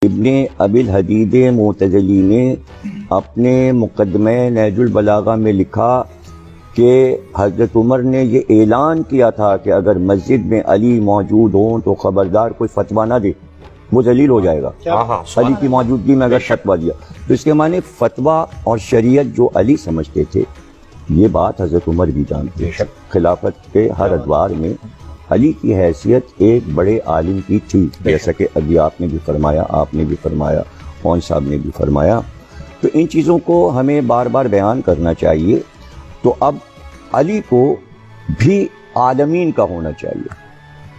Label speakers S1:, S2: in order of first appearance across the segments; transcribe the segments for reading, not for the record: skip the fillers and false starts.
S1: ابن ابی الحدید معتزلی نے اپنے مقدمہ نہج البلاغہ میں لکھا کہ حضرت عمر نے یہ اعلان کیا تھا کہ اگر مسجد میں علی موجود ہوں تو خبردار کوئی فتویٰ نہ دے، وہ ذلیل ہو جائے گا۔ علی کی موجودگی میں اگر فتویٰ دیا تو اس کے معنی فتویٰ اور شریعت جو علی سمجھتے تھے، یہ بات حضرت عمر بھی جانتے ہیں۔ خلافت کے ہر ادوار میں علی کی حیثیت ایک بڑے عالم کی تھی، جیسا کہ ابھی آپ نے بھی فرمایا، کون صاحب نے بھی فرمایا۔ تو ان چیزوں کو ہمیں بار بار بیان کرنا چاہیے۔ تو اب علی کو بھی عالمین کا ہونا چاہیے۔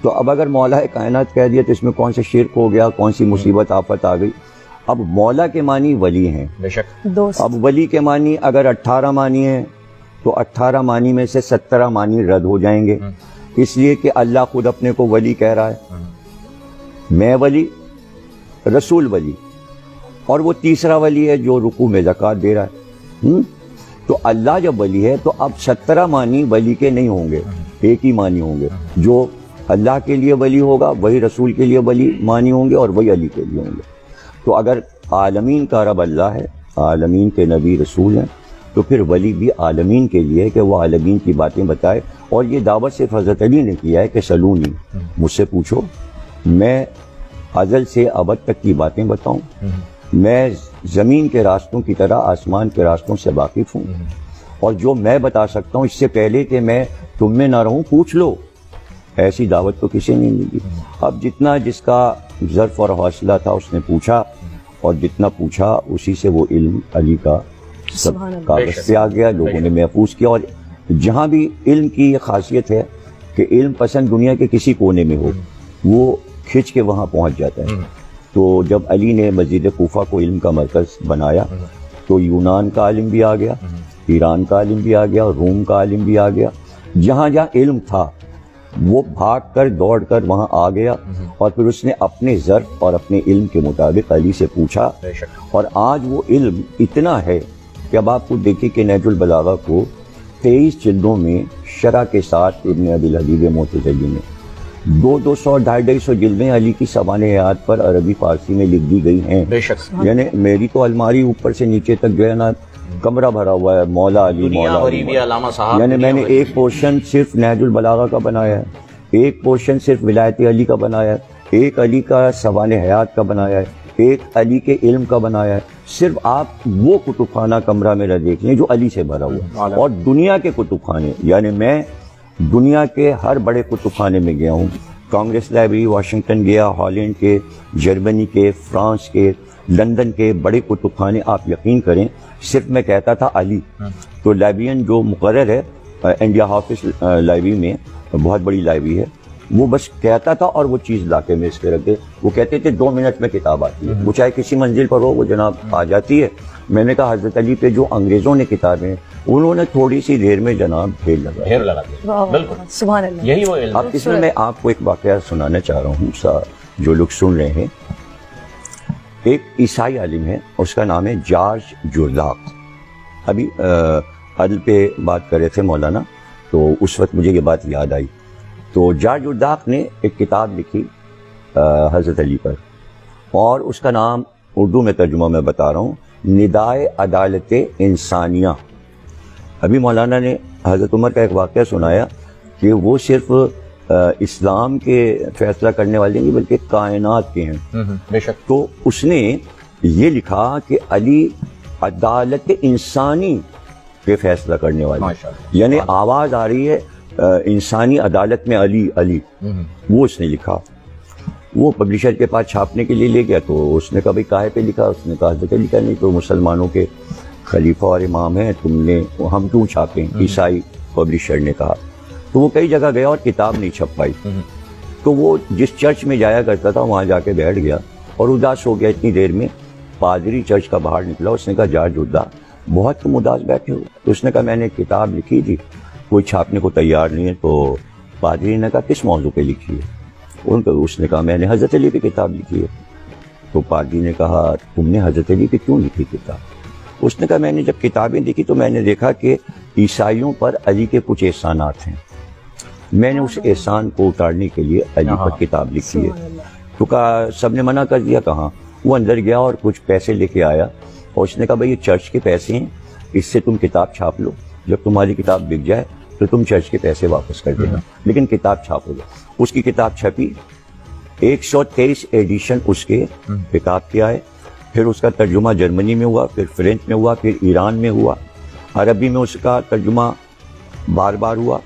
S1: تو اب اگر مولا کائنات کہہ دیا تو اس میں کون سے شرک ہو گیا، کون سی مصیبت آفت آ گئی؟ اب مولا کے معنی ولی ہیں، اب ولی کے معنی اگر 18 معنی ہیں تو 18 معنی میں سے 17 معنی رد ہو جائیں گے، اس لیے کہ اللہ خود اپنے کو ولی کہہ رہا ہے، میں ولی، رسول ولی، اور وہ تیسرا ولی ہے جو رکوع میں زکوٰۃ دے رہا ہے۔ تو اللہ جب ولی ہے تو اب 17 معنی ولی کے نہیں ہوں گے، ایک ہی معنی ہوں گے۔ جو اللہ کے لیے ولی ہوگا وہی رسول کے لیے ولی معنی ہوں گے اور وہی علی کے لیے ہوں گے۔ تو اگر عالمین کا رب اللہ ہے، عالمین کے نبی رسول ہیں، تو پھر ولی بھی عالمین کے لیے کہ وہ عالمین کی باتیں بتائے۔ اور یہ دعوت صرف حضرت علی نے کیا ہے کہ سلونی، مجھ سے پوچھو، میں ازل سے ابد تک کی باتیں بتاؤں، میں زمین کے راستوں کی طرح آسمان کے راستوں سے واقف ہوں، اور جو میں بتا سکتا ہوں اس سے پہلے کہ میں تم میں نہ رہوں پوچھ لو۔ ایسی دعوت تو کسی نے نہیں دی۔ اب جتنا جس کا ظرف اور حوصلہ تھا اس نے پوچھا، اور جتنا پوچھا اسی سے وہ علم علی کا سب کاغذ سے آ گیا، لوگوں نے محفوظ کیا۔ اور جہاں بھی علم کی یہ خاصیت ہے کہ علم پسند دنیا کے کسی کونے میں ہو، وہ کھنچ کے وہاں پہنچ جاتا ہے۔ تو جب علی نے مسجد کوفہ کو علم کا مرکز بنایا تو یونان کا عالم بھی آ گیا، ایران کا عالم بھی آ گیا، روم کا عالم بھی آ گیا۔ جہاں جہاں علم تھا وہ بھاگ کر دوڑ کر وہاں آ گیا، اور پھر اس نے اپنے ظرف اور اپنے علم کے مطابق علی سے پوچھا۔ اور آج وہ علم اتنا ہے کہ اب آپ کو دیکھیں کہ نہج البلاغہ کو 23 جلدوں میں شرح کے ساتھ ابن ابی الحدید معتزلی میں 200-250 جلدیں علی کی سوانح حیات پر عربی فارسی میں لکھ دی گئی ہیں۔ یعنی میری تو الماری اوپر سے نیچے تک جو ہے نا کمرہ بھرا ہوا ہے مولا علی، مولا علی۔ یعنی میں نے ایک پورشن صرف نہج البلاغہ کا بنایا ہے، ایک پورشن صرف ولایت علی کا بنایا ہے، ایک علی کا سوانح حیات کا بنایا ہے، ایک علی کے علم کا بنایا ہے۔ صرف آپ وہ کتب خانہ کمرہ میرا دیکھ لیں جو علی سے بھرا ہوا ہے۔ اور دنیا کے کتب خانے، یعنی میں دنیا کے ہر بڑے کتب خانے میں گیا ہوں، کانگریس لائبریری واشنگٹن گیا، ہالینڈ کے، جرمنی کے، فرانس کے، لندن کے بڑے کتب خانے، آپ یقین کریں صرف میں کہتا تھا علی، تو لائبریرین جو مقرر ہے انڈیا ہاؤس لائبریری میں، بہت بڑی لائبریری ہے، وہ بس کہتا تھا اور وہ چیز لا کے میز پہ رکھ دے۔ وہ کہتے تھے 2 منٹ میں کتاب آتی ہے، وہ چاہے کسی منزل پر ہو وہ جناب آ جاتی ہے۔ میں نے کہا حضرت علی پہ جو انگریزوں نے کتابیں، انہوں نے تھوڑی سی دیر میں جناب ڈھیر لگا دیا۔
S2: بالکل سبحان اللہ،
S1: یہی وہ علم۔ اب اس میں آپ کو ایک واقعہ سنانا چاہ رہا ہوں، جو لوگ سن رہے ہیں۔ ایک عیسائی عالم ہے، اس کا نام ہے جارج جرداق۔ ابھی عدل پہ بات کر رہے تھے مولانا، تو اس وقت مجھے یہ بات یاد آئی۔ تو جارج جرداق نے ایک کتاب لکھی حضرت علی پر، اور اس کا نام اردو میں ترجمہ میں بتا رہا ہوں، ندائے عدالت انسانیہ۔ ابھی مولانا نے حضرت عمر کا ایک واقعہ سنایا کہ وہ صرف اسلام کے فیصلہ کرنے والے نہیں بلکہ کائنات کے ہیں۔
S3: بے شک۔
S1: تو اس نے یہ لکھا کہ علی عدالت انسانی کے فیصلہ کرنے والے، یعنی آواز آ رہی ہے انسانی عدالت میں علی علی، وہ اس نے لکھا۔ وہ پبلشر کے پاس چھاپنے کے لیے لے گیا، تو اس نے کہا بھائی کاہے پہ لکھا؟ اس نے کہا حضرت علی کا نہیں تو مسلمانوں کے خلیفہ اور امام ہیں، ہم کیوں چھاپیں؟ عیسائی پبلشر نے کہا۔ تو وہ کئی جگہ گیا اور کتاب نہیں چھپ پائی۔ تو وہ جس چرچ میں جایا کرتا تھا وہاں جا کے بیٹھ گیا اور اداس ہو گیا۔ اتنی دیر میں پادری چرچ کا باہر نکلا، اس نے کہا جارج جرداق بہت تم اداس بیٹھے ہو۔ تو اس نے کہا میں نے کتاب لکھی تھی، کوئی چھاپنے کو تیار نہیں ہے۔ تو پادری نے کہا کس موضوع پہ لکھی ہے؟ اس نے کہا میں نے حضرت علی پہ کتاب لکھی ہے۔ تو پادری نے کہا تم نے حضرت علی پہ کیوں لکھی کتاب؟ اس نے کہا میں نے جب کتابیں دیکھی تو میں نے دیکھا کہ عیسائیوں پر علی کے کچھ احسانات ہیں، میں نے اس احسان کو اتارنے کے لیے علی پر کتاب لکھی ہے۔ تو کہا سب نے منع کر دیا؟ کہاں؟ وہ اندر گیا اور کچھ پیسے لے کے آیا اور اس نے کہا بھائی یہ چرچ کے پیسے ہیں، اس سے تم کتاب چھاپ لو، جب تمہاری کتاب بک جائے تو تم چرچ کے پیسے واپس کر دینا، لیکن کتاب چھاپو گے۔ اس کی کتاب چھپی، 123 ایڈیشن اس کے کتاب کے آئے، پھر اس کا ترجمہ جرمنی میں ہوا، پھر فرینچ میں ہوا، پھر ایران میں ہوا، عربی میں اس کا ترجمہ بار بار ہوا،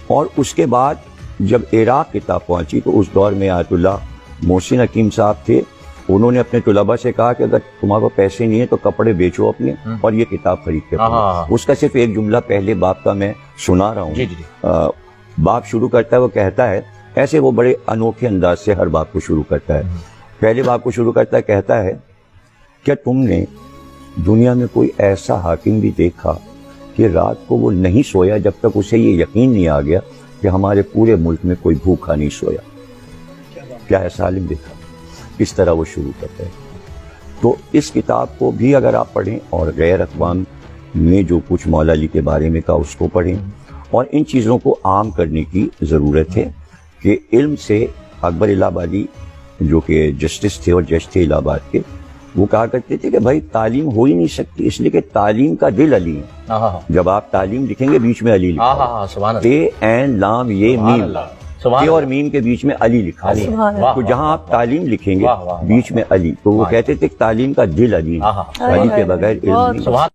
S1: اور اس کے بعد جب عراق کتاب پہنچی تو اس دور میں آیت اللہ محسن حکیم صاحب تھے، انہوں نے اپنے طلباء سے کہا کہ اگر تمہارے پاس پیسے نہیں ہیں تو کپڑے بیچو اپنے اور یہ کتاب خرید کے پڑھو۔ اس کا صرف ایک جملہ پہلے باب کا میں سنا رہا ہوں۔ باب شروع کرتا ہے، وہ کہتا ہے، ایسے وہ بڑے انوکھے انداز سے ہر باب کو شروع کرتا ہے۔ پہلے باب کو شروع کرتا ہے، کہتا ہے کیا تم نے دنیا میں کوئی ایسا حاکم بھی دیکھا کہ رات کو وہ نہیں سویا جب تک اسے یہ یقین نہیں آ گیا کہ ہمارے پورے ملک میں کوئی بھوکا نہیں سویا؟ کیا ایسا عالم دیکھا؟ اس طرح وہ شروع کرتا ہے۔ تو اس کتاب کو بھی اگر آپ پڑھیں اور غیر اقوام میں جو کچھ مولا علی کے بارے میں کہا اس کو پڑھیں، اور ان چیزوں کو عام کرنے کی ضرورت ہے کہ علم سے اکبر الہ آبادی جو کہ جسٹس تھے اور جج تھے الہ آباد کے، وہ کہا کرتے تھے کہ بھائی تعلیم ہو ہی نہیں سکتی اس لیے کہ تعلیم کا دل علی ہے۔ جب آپ تعلیم لکھیں گے بیچ میں علی لکھا ہے، اے این لام یہ میم، اے اور میم کے بیچ میں علی لکھا ہے، تو جہاں آپ تعلیم لکھیں گے بیچ میں علی، تو وہ کہتے تھے کہ تعلیم کا دل علی ہے، علی کے بغیر علم نہیں۔